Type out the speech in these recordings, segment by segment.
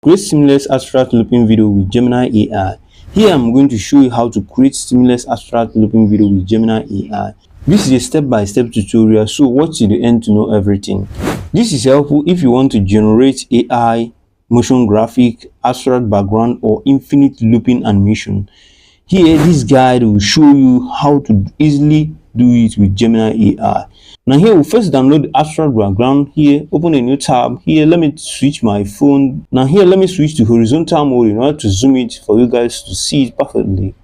Create seamless abstract looping video with Gemini AI. Here I'm going to show you how to create seamless abstract looping video with Gemini AI. This is a step-by-step tutorial, so watch till the end to know everything. This is helpful if you want to generate AI, motion graphic, abstract background, or infinite looping animation. Here, this guide will show you how to easily do it with Gemini AI. Now here we'll first download the abstract background. Here, open a new tab. Here, let me switch my phone. Now here, let me switch to horizontal mode in order to zoom it for you guys to see it perfectly.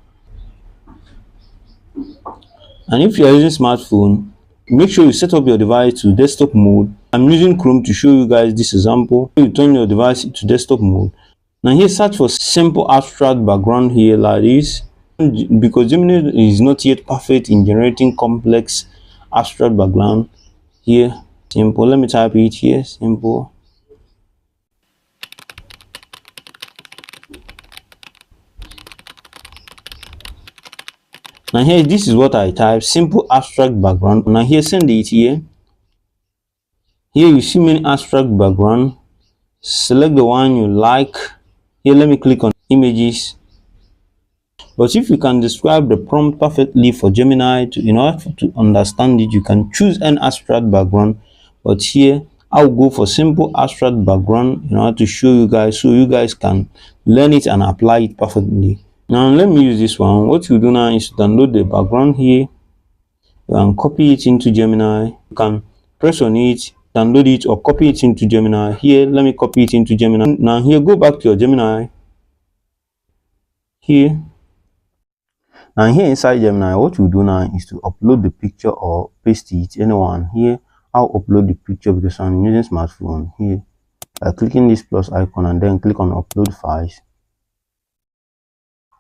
And if you are using smartphone, make sure you set up your device to desktop mode. I'm using Chrome to show you guys this example. You turn your device to desktop mode. Now here, search for simple abstract background here like this. Because Gemini is not yet perfect in generating complex abstract background. Here, simple. Let me type it here, simple. Now here, this is what I type, simple abstract background. Now here, send it here. Here you see many abstract background. Select the one you like. Here, let me click on images. But if you can describe the prompt perfectly for Gemini in order to understand it, you can choose an abstract background. But here, I'll go for simple abstract background in order to show you guys, so you guys can learn it and apply it perfectly. Now let me use this one. What you do now is to download the background here. You can copy it into Gemini. You can press on it, download it, or copy it into Gemini. Here, let me copy it into Gemini. Now here, go back to your Gemini. Here. And here inside Gemini, what you do now is to upload the picture or paste it, anyone. Here, I'll upload the picture because I'm using smartphone. Here, by clicking this plus icon and then click on upload files.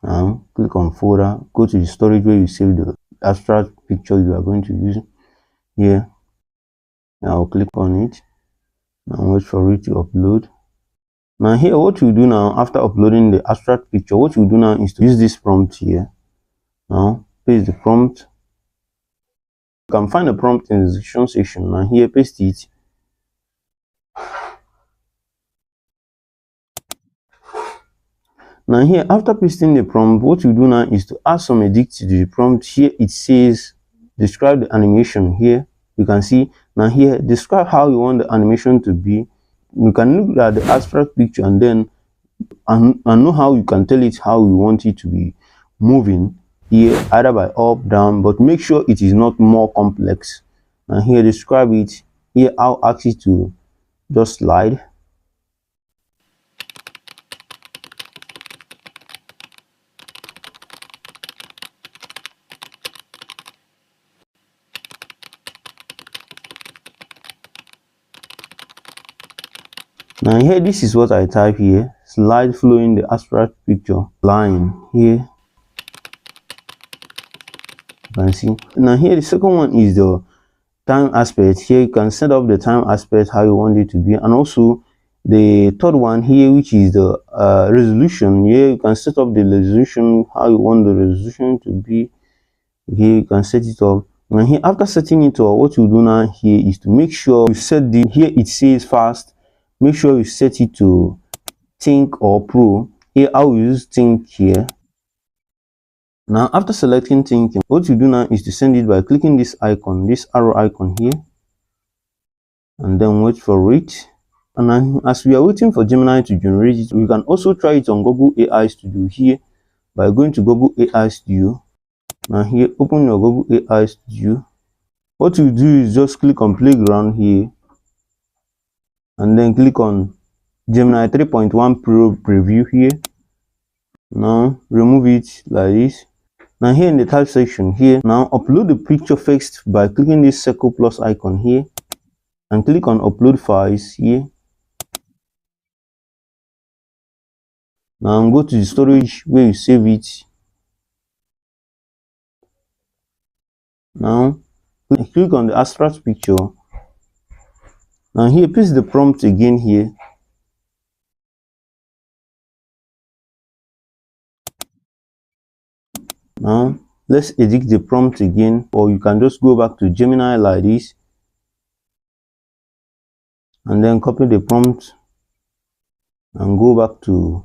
Now, click on folder, go to the storage where you save the abstract picture you are going to use. Here, I'll click on it. Now, wait for it to upload. Now here, what you do now after uploading the abstract picture, what you do now is to use this prompt here. Now paste the prompt. You can find the prompt in the description section. Now here, paste it. Now here, after pasting the prompt, what you do now is to add some edit to the prompt. Here it says describe the animation. Here you can see. Now here, describe how you want the animation to be. You can look at the abstract picture and then and know how you can tell it how you want it to be moving. Here, either by up, down, but make sure it is not more complex. And here, describe it. Here, I'll ask you to just slide. Now here, this is what I type here. Slide flowing the abstract picture line here. You can see. Now here, the second one is the time aspect. Here you can set up the time aspect how you want it to be, and also the third one here, which is the resolution. Here you can set up the resolution how you want the resolution to be. Here you can set it up. And here, after setting it up, what you do now here is to make sure you set the, here it says fast, make sure you set it to think or pro. Here I will use think here. Now after selecting thinking, what you do now is to send it by clicking this icon, this arrow icon here, and then wait for it. And then, as we are waiting for Gemini to generate it, we can also try it on Google AI Studio here by going to Google AI Studio. Now here, open your Google AI Studio. What you do is just click on playground here and then click on Gemini 3.1 Pro preview here. Now remove it like this. Now here in the type section here, now upload the picture first by clicking this circle plus icon here and click on upload files here. Now go to the storage where you save it. Now click on the abstract picture. Now here, paste the prompt again here. Now let's edit the prompt again, or you can just go back to Gemini like this and then copy the prompt and go back to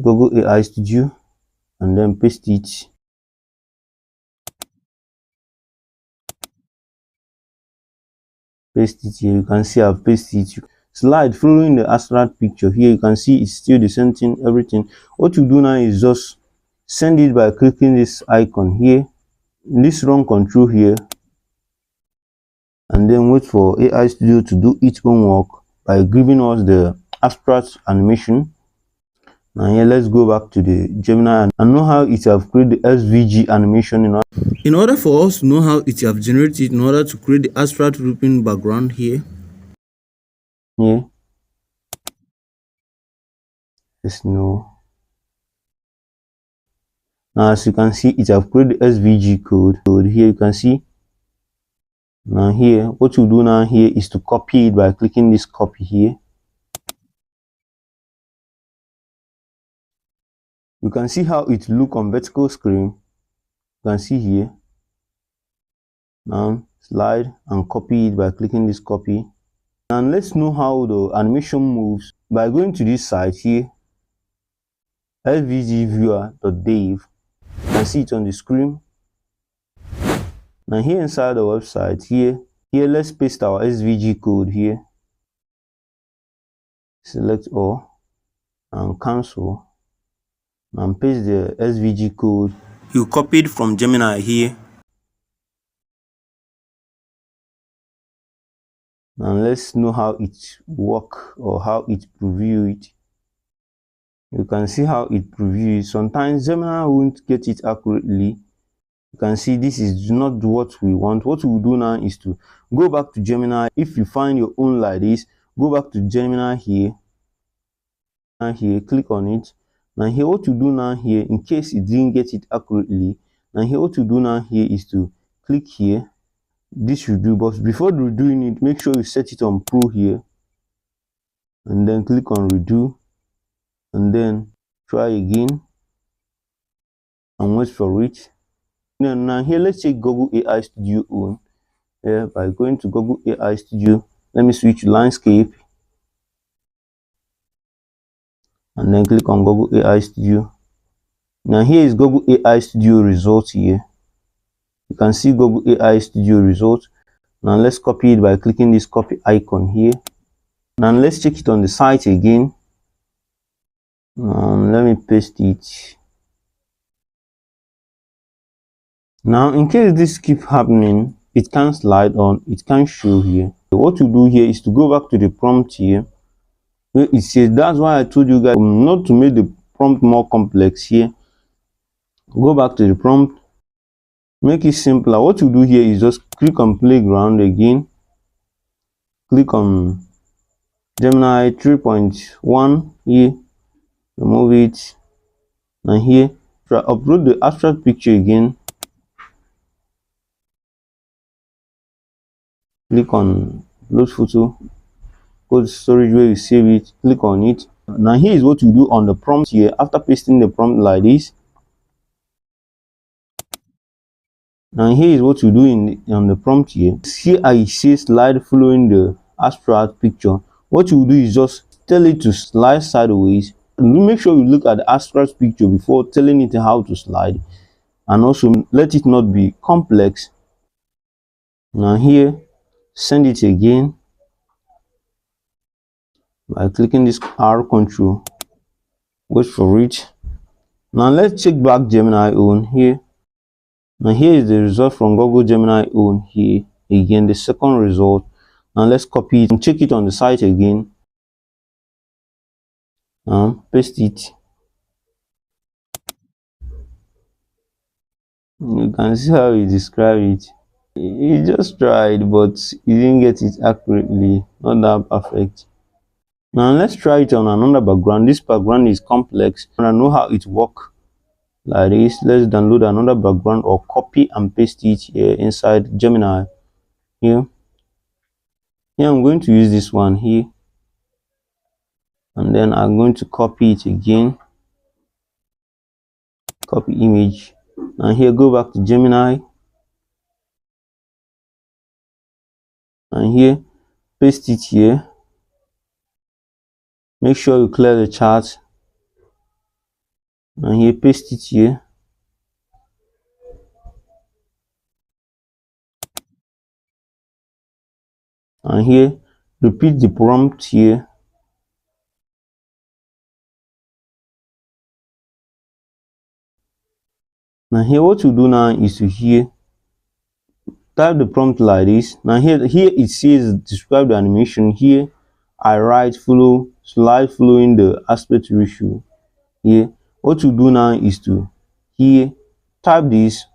Google AI Studio and then paste it. Paste it here. You can see I've pasted it. Slide following the abstract picture. Here you can see it's still the same thing, everything. What you do now is just send it by clicking this icon here, this run control here, and then wait for AI Studio to do its own work by giving us the abstract animation. Now here, let's go back to the Gemini and know how it have created the SVG animation. In order for us to know how it have generated in order to create the abstract looping background here, let's know. Now as you can see, it have created the SVG code. Here you can see. Now here, what you do now here is to copy it by clicking this copy here. You can see how it look on vertical screen. You can see here. Now slide and copy it by clicking this copy. And let's know how the animation moves by going to this site here, svgviewer.dev. You can see it on the screen. Now here inside the website here, let's paste our SVG code here. Select all and cancel and paste the SVG code you copied from Gemini here. And let's know how it work or how it preview it. You can see how it previews. Sometimes Gemini won't get it accurately. You can see this is not what we want. What we'll do now is to go back to Gemini. If you find your own like this, go back to Gemini here. And here, click on it. Now here, what you do now here, in case it didn't get it accurately, now here, what you do now here is to click here. This should do, but before redoing it, make sure you set it on Pro here. And then click on redo. And then try again. And wait for it. Now here, let's take Google AI Studio on. By going to Google AI Studio, let me switch to landscape and then click on Google AI Studio. Now here is Google AI Studio results here. You can see Google AI Studio results. Now let's copy it by clicking this copy icon here. Now let's check it on the site again. Let me paste it. Now in case this keep happening, it can slide on, it can show here. So what you do here is to go back to the prompt here where it says, that's why I told you guys not to make the prompt more complex here. Go back to the prompt, make it simpler. What you do here is just click on playground again, click on Gemini 3.1 here, remove it, and here try upload the abstract picture again. Click on load photo, go to storage where you save it, click on it. Now here is what you do on the prompt here. After pasting the prompt like this, now here is what you do on the prompt here. Here I say slide following the abstract picture. What you do is just tell it to slide sideways. Make sure you look at the abstract picture before telling it how to slide, and also let it not be complex. Now here, send it again by clicking this R control. Wait for it. Now let's check back Gemini own here. Now here is the result from Google Gemini own here. Again, the second result. Now let's copy it and check it on the site again. Now paste it. You can see how he described it. He just tried, but he didn't get it accurately. Not that perfect. Now let's try it on another background. This background is complex and I know how it works. Like this, let's download another background or copy and paste it here inside Gemini. Here I'm going to use this one here, and then I'm going to copy it again. Copy image, and here go back to Gemini, and here paste it here. Make sure you clear the chart, and here paste it here. And here repeat the prompt here. Now here what you do now is to here type the prompt like this. Now here it says describe the animation. Here I write follow slide following the aspect ratio. Here what you do now is to here type this.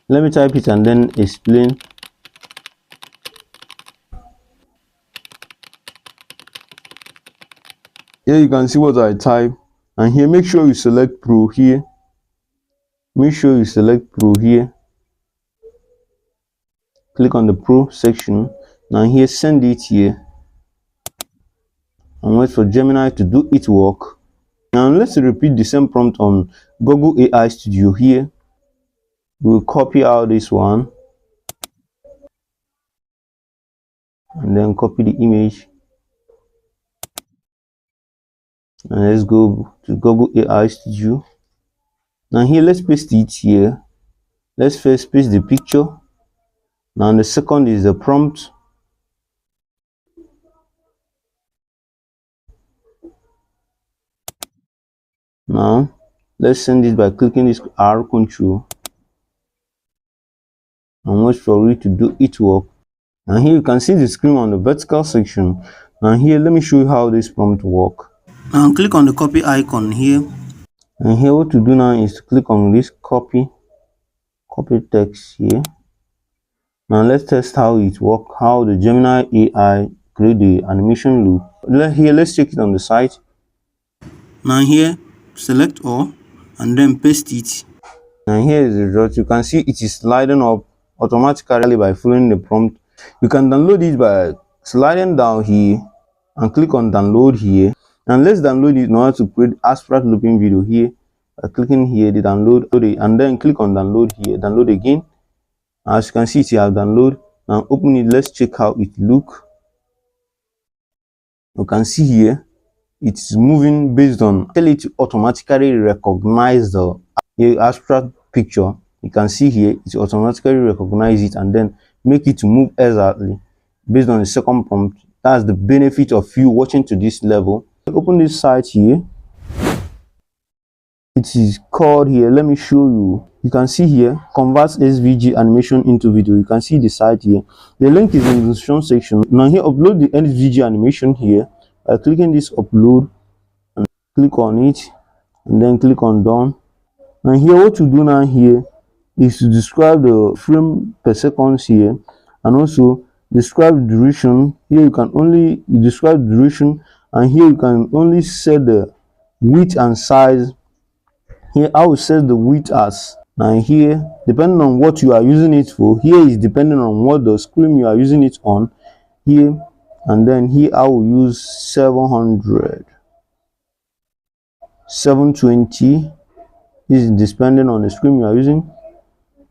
Let me type it and then explain. Here you can see what I type, and here make sure you select Pro here. Make sure you select Pro here. Click on the Pro section. Now here send it here and wait for Gemini to do its work. Now let's repeat the same prompt on Google AI Studio. Here we'll copy out this one and then copy the image, and let's go to Google AI Studio. Now here let's paste it here. Let's first paste the picture. Now the second is the prompt. Now let's send it by clicking this R control and wait for it to do its work. And here you can see the screen on the vertical section. And here let me show you how this prompt work. Now click on the copy icon here, and here what to do now is to click on this copy text here. Now let's test how it works, how the Gemini AI create the animation loop. Let's check it on the site. Now here select all and then paste it, and here is the result. You can see it is sliding up automatically by following the prompt. You can download it by sliding down here and click on download here, and let's download it in order to create abstract looping video here by clicking here the download, and then click on download here, download again. As you can see, it has download. Now open it. Let's check how it look. You can see here it's moving based on tell it to automatically recognize the abstract picture. You can see here it automatically recognize it and then make it to move exactly based on the second prompt. That's the benefit of you watching to this level. Open this site here. It is called here, let me show you. You can see here converts SVG animation into video. You can see the site here. The link is in the description section. Now here upload the SVG animation here by clicking this upload and click on it and then click on done. And here what you do now here is to describe the frame per second here, and also describe duration. Here you can only describe duration, and here you can only set the width and size. Here I will set the width as, now here depending on what you are using it for, here is depending on what the screen you are using it on here, and then here I will use 700, 720. This is depending on the screen you are using.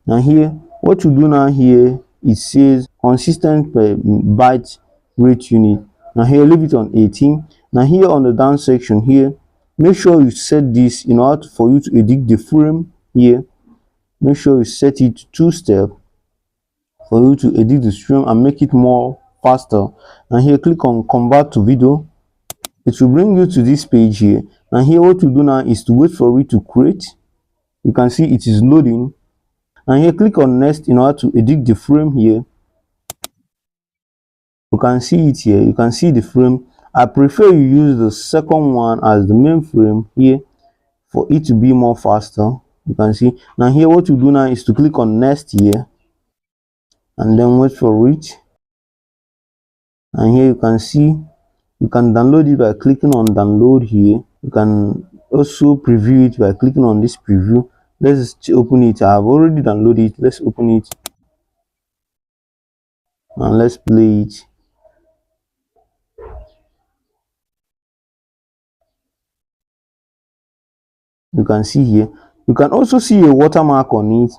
Now here what you do now here, it says consistent per byte rate unit. Now here leave it on 18. Now here on the down section here, make sure you set this in order for you to edit the frame here. Make sure you set it to 2-step for you to edit the stream and make it more faster. And here click on convert to video. It will bring you to this page here. And here what you do now is to wait for it to create. You can see it is loading. And here click on next in order to edit the frame here. You can see it here. You can see the frame. I prefer you use the second one as the main frame here for it to be more faster. You can see. Now here what you do now is to click on next here and then wait for it. And here you can see you can download it by clicking on download here. You can also preview it by clicking on this preview. Let's open it. I have already downloaded it. Let's open it and let's play it. You can see here. You can also see a watermark on it.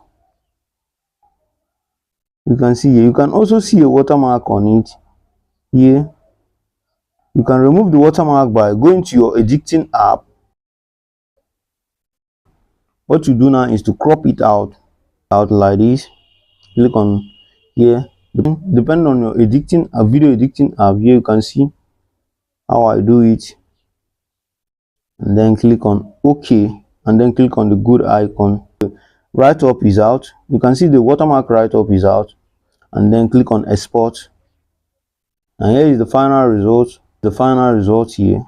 You can see here, you can also see a watermark on it here. You can remove the watermark by going to your editing app. What you do now is to crop it out like this. Click on here. Depending on your editing video editing app, here you can see how I do it. And then click on OK, and then click on the good icon. Write up is out. You can see the watermark write up is out, and then click on export. And here is the final result. The final result here.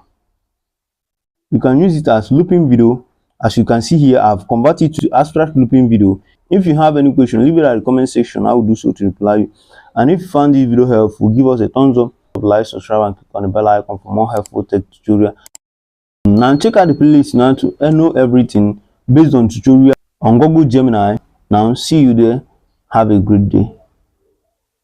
You can use it as looping video. As you can see here, I've converted it to abstract looping video. If you have any question, leave it at the comment section. I will do so to reply you. And if you found this video helpful, give us a thumbs up, like, subscribe, and click on the bell icon for more helpful tech tutorial. Now check out the playlist now to know everything based on tutorial on Google Gemini. Now see you there. Have a great day.